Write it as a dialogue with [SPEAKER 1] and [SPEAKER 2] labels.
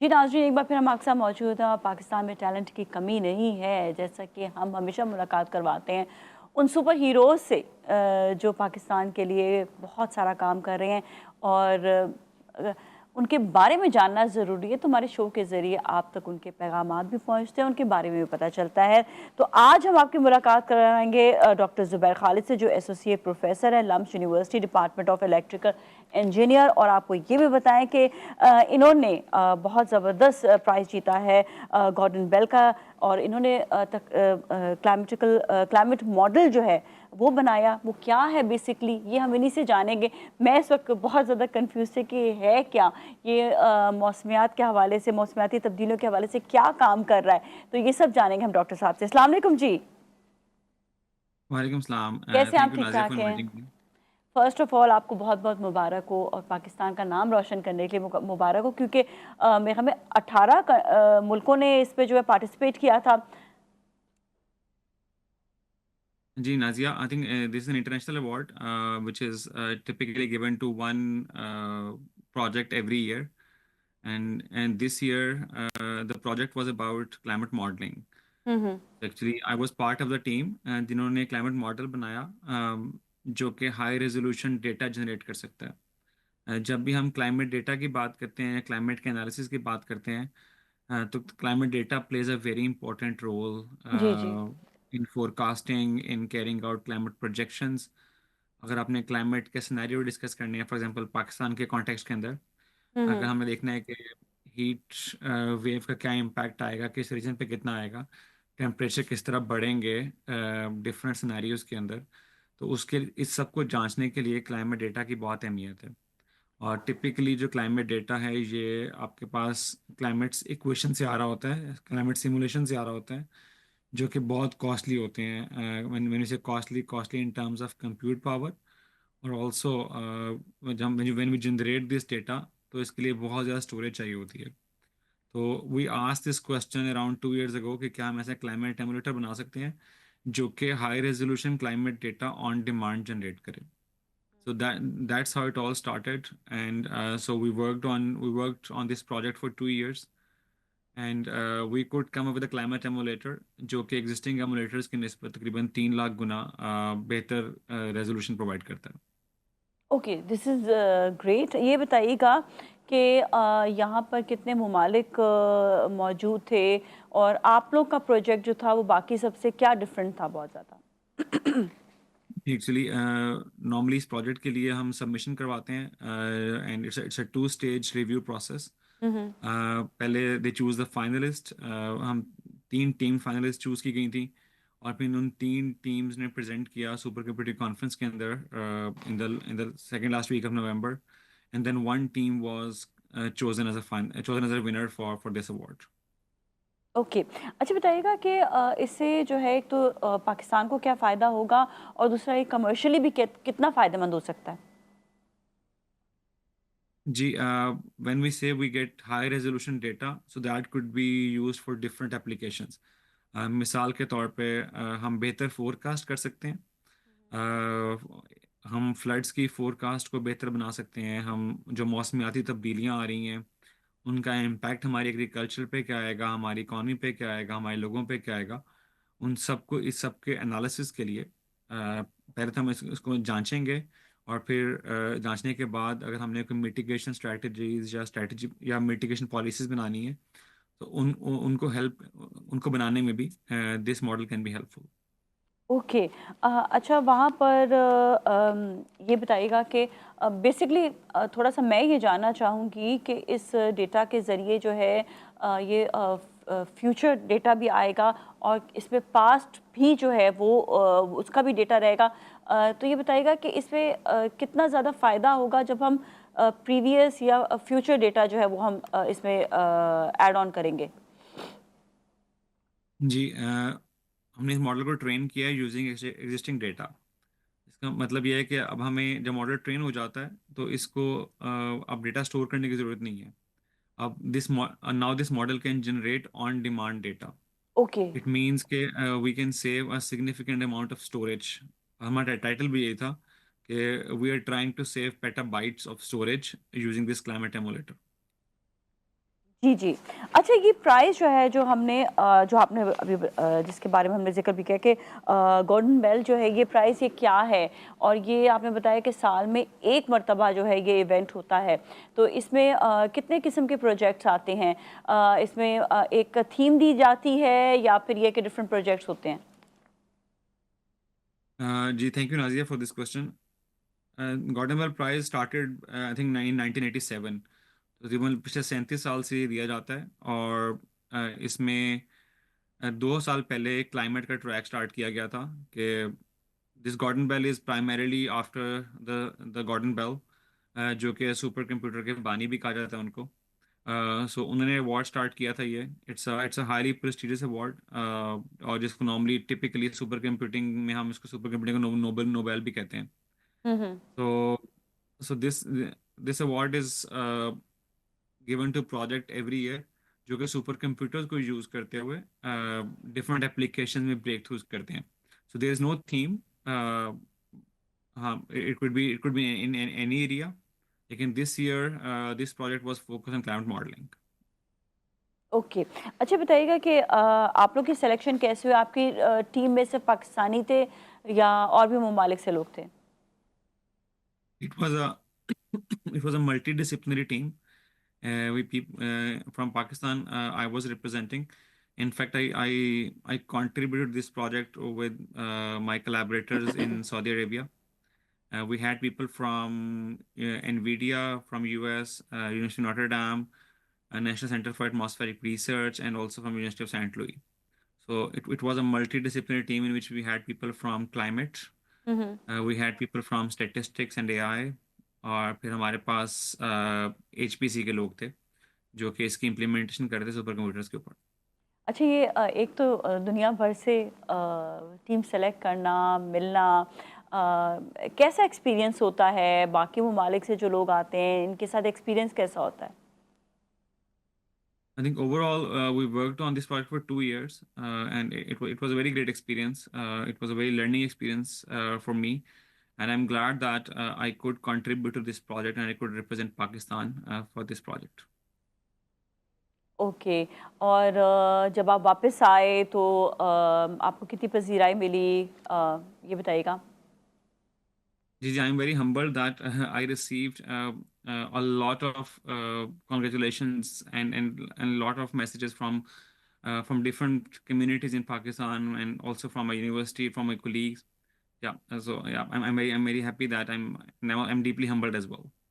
[SPEAKER 1] जी नाज़रीन, एक बार फिर हम आपके साथ मौजूद हैं और पाकिस्तान में टैलेंट की कमी नहीं है। जैसा कि हम हमेशा मुलाकात करवाते हैं उन सुपर हीरोज़ से जो पाकिस्तान के लिए बहुत सारा काम कर रहे हैं और अ, उनके बारे में जानना ज़रूरी है। तो हमारे शो के ज़रिए आप तक उनके पैगामात भी पहुँचते हैं, उनके बारे में भी पता चलता है। तो आज हम आपकी मुलाकात कराएँगे डॉक्टर ज़ुबैर खालिद से, जो एसोसिएट प्रोफ़ेसर है LUMS university department of electrical engineer. और आपको ये भी बताएं कि इन्होंने बहुत ज़बरदस्त प्राइज़ जीता है गॉर्डन बेल का, और इन्होंने क्लाइमेट मॉडल जो है वो बनाया। वो क्या है बेसिकली, ये हम इन्हीं से जानेंगे। मैं इस वक्त बहुत ज़्यादा कंफ्यूज थी कि है क्या ये, मौसमियात के हवाले से, मौसमियाती तब्दीलियों के हवाले से क्या काम कर रहा है। तो ये सब जानेंगे हम डॉक्टर साहब से। अस्सलाम वालेकुम जी,
[SPEAKER 2] वालेकुम सलाम।
[SPEAKER 1] कैसे हैं आप?
[SPEAKER 2] थैंक यू
[SPEAKER 1] ठीक
[SPEAKER 2] नाज़िया फॉर
[SPEAKER 1] ठाक हैं?
[SPEAKER 2] Inviting me.
[SPEAKER 1] First of all आपको बहुत बहुत मुबारक हो, और पाकिस्तान का नाम रोशन करने के लिए मुबारक हो, क्योंकि मेरे ख्याल में 18 मुल्कों ने इस पे जो है पार्टिसिपेट किया था।
[SPEAKER 2] जी Nazia, I think this is an international award which is typically given to one project every year, and this year the project was about climate modeling.
[SPEAKER 1] Hmm.
[SPEAKER 2] Actually I was part of the team जिन्होंने climate model बनाया, जो कि high resolution data generate कर सकता है। जब भी हम क्लाइमेट डेटा की बात करते हैं, क्लाइमेट के एनालिसिस की बात करते हैं, तो climate data plays a very important role
[SPEAKER 1] जी जी।
[SPEAKER 2] In forecasting, in carrying out climate projections. अगर आपने क्लाइमेट के सिनेरियो डिस्कस करने हैं, फॉर एग्जांपल पाकिस्तान के कॉन्टेक्स्ट के अंदर, अगर
[SPEAKER 1] हम्म।
[SPEAKER 2] हमें देखना है कि हीट वेव का क्या इम्पैक्ट आएगा, किस रीजन पे कितना आएगा, टेम्परेचर किस तरह बढ़ेंगे डिफरेंट सिनेरियोज के अंदर, तो उसके इस सब को जांचने के लिए क्लाइमेट डेटा की बहुत अहमियत है। और टिपिकली जो क्लाइमेट डेटा है, ये आपके पास क्लाइमेट्स इक्वेशन से आ रहा होता है, क्लाइमेट सिमुलेशन से आ रहा होता है, जो कि बहुत कॉस्टली होते हैं। व्हेन से costly costly in terms of compute power, और ऑल्सो जब when we generate this data, तो इसके लिए बहुत ज़्यादा स्टोरेज चाहिए होती है। तो we asked this question around 2 years ago कि क्या हम ऐसा क्लाइमेट एमुलेटर बना सकते हैं जो कि high resolution climate data on demand generate करे। So that's how it all started, and so we worked on this project for 2 years, and we could come up with a climate emulator जो कि existing emulators की निस्बत तकरीबन 3 लाख गुना बेहतर resolution provide करता है।
[SPEAKER 1] Okay, this is great. ये बताइएगा कि यहाँ पर कितने ममालिक मौजूद थे, और आप लोग का प्रोजेक्ट जो था वो बाकी सबसे क्या डिफरेंट था बहुत ज़्यादा?
[SPEAKER 2] एक्चुअली नॉर्मली इस प्रोजेक्ट के लिए हम सबमिशन करवाते हैं, and it's a 2 stage review process.
[SPEAKER 1] हम्म।
[SPEAKER 2] पहले दे चूज द फाइनलिस्ट। हम 3 टीम फाइनलिस्ट चूज की गई थी, और फिर उन 3 टीम्स ने प्रेजेंट किया सुपर कंप्यूटिंग कॉन्फ्रेंस के अंदर in the second last week of November, and then one team was chosen as a winner for this award.
[SPEAKER 1] Okay. अच्छा बताइएगा कि इससे जो है, एक तो पाकिस्तान को क्या फ़ायदा होगा, और दूसरा ये कमर्शियली भी कितना फ़ायदेमंद हो सकता है?
[SPEAKER 2] जी, when we say we get high resolution data, so that could be used for different applications. मिसाल के तौर पे हम बेहतर फोरकास्ट कर सकते हैं। हम फ्लड्स की फोरकास्ट को बेहतर बना सकते हैं। हम जो मौसमियाती तब्दीलियां आ रही हैं, उनका इम्पैक्ट हमारी एग्रीकल्चर पे क्या आएगा, हमारी इकॉनमी पे क्या आएगा, हमारे लोगों पे क्या आएगा, उन सबको इस सब के एनालिसिस के लिए पहले तो हम इसको जांचेंगे, और फिर जांचने के बाद अगर हमने कोई मिटिगेशन स्ट्रेटजीज या स्ट्रेटजी या मिटिगेशन पॉलिसीज बनानी है, तो उनको बनाने में भी this model can be helpful.
[SPEAKER 1] Okay. अच्छा, वहाँ पर ये बताइएगा कि बेसिकली थोड़ा सा मैं ये जानना चाहूँगी कि इस डेटा के ज़रिए जो है ये फ्यूचर डेटा भी आएगा, और इसमें पास्ट भी जो है वो उसका भी डेटा रहेगा। तो ये बताइएगा कि इसमें कितना ज़्यादा फ़ायदा होगा जब हम प्रीवियस या फ्यूचर डेटा जो है वो हम इसमें ऐड ऑन करेंगे।
[SPEAKER 2] जी, हमने इस मॉडल को ट्रेन किया है यूजिंग एग्जिस्टिंग डेटा। इसका मतलब यह है कि अब हमें जब मॉडल ट्रेन हो जाता है, तो इसको अब डेटा स्टोर करने की ज़रूरत नहीं है। अब this now this model can generate on demand data.
[SPEAKER 1] Okay.
[SPEAKER 2] It means के we can save a significant amount of storage. हमारा टाइटल भी यही था कि we are trying to save petabytes of storage using this climate emulator.
[SPEAKER 1] जी, जी। अच्छा, ये प्राइज़ जो है, जो हमने जो आपने अभी जिसके बारे में हमने ज़िक्र भी किया कि गोल्डन बेल जो है, ये प्राइज़ ये क्या है? और ये आपने बताया कि साल में 1 मर्तबा जो है ये इवेंट होता है। तो इसमें कितने किस्म के प्रोजेक्ट्स आते हैं? इसमें एक थीम दी जाती है या फिर ये कि डिफरेंट प्रोजेक्ट्स होते हैं?
[SPEAKER 2] जी, thank you Nazia for this question. Gordon Bell prize started I think 1987। तो तकरीबन पिछले 37 साल से ये दिया जाता है। और इसमें 2 साल पहले एक क्लाइमेट का ट्रैक स्टार्ट किया गया था कि this Gordon Bell is primarily after the Gordon Bell, जो कि सुपर कंप्यूटर के बानी भी कहा जाता है उनको। सो उन्होंने अवार्ड स्टार्ट किया था ये। It's a highly prestigious award, और जिसको नॉर्मली टिपिकली सुपर कंप्यूटिंग में हम इसको सुपर कंप्यूटिंग को नोबेल नोबेल भी कहते हैं।
[SPEAKER 1] हुँ, हुँ।
[SPEAKER 2] So, so this award is given to project every year जो कि सुपर कंप्यूटर्स को यूज करते हुए डिफरेंट एप्लीकेशन में ब्रेक थ्रूज करते हैं। So there is no theme. हाँ, it could be in any area, लेकिन this year this project was focus on climate modelling.
[SPEAKER 1] Okay. अच्छा, बताइएगा कि आप लोग की सिलेक्शन कैसे हुई? आपकी टीम में सिर्फ़ पाकिस्तानी थे या और भी ममालिक से लोग थे?
[SPEAKER 2] It was a it was a multidisciplinary team. We people from Pakistan. I was representing. In fact, I contributed this project with my collaborators in Saudi Arabia. We had people from NVIDIA, from US, University of Notre Dame, National Center for Atmospheric Research, and also from University of St. Louis. So it was a multidisciplinary team in which we had people from climate,
[SPEAKER 1] hmm, hmm.
[SPEAKER 2] We had people from statistics and AI, और फिर हमारे पास HPC के लोग थे जो कि इसकी implementation कर रहे थे सुपर कंप्यूटर्स के ऊपर।
[SPEAKER 1] अच्छा, ये एक तो दुनिया भर से टीम सेलेक्ट करना, मिलना, कैसा एक्सपीरियंस होता है? बाकी ममालिक से जो लोग आते हैं, इनके साथ एक्सपीरियंस कैसा होता है?
[SPEAKER 2] I think overall we worked on this project for 2 years, and it was a very great experience. It was a very learning experience for me, and I'm glad that I could contribute to this project and I could represent Pakistan for this project.
[SPEAKER 1] Okay. और जब आप वापस आए तो आपको कितनी पज़ीराई मिली, ये बताइएगा?
[SPEAKER 2] Gigi, I'm very humbled that I received a lot of congratulations and a lot of messages from different communities in Pakistan and also from my university, from my colleagues. Yeah, so yeah, I'm very happy that I'm now I'm deeply humbled as well.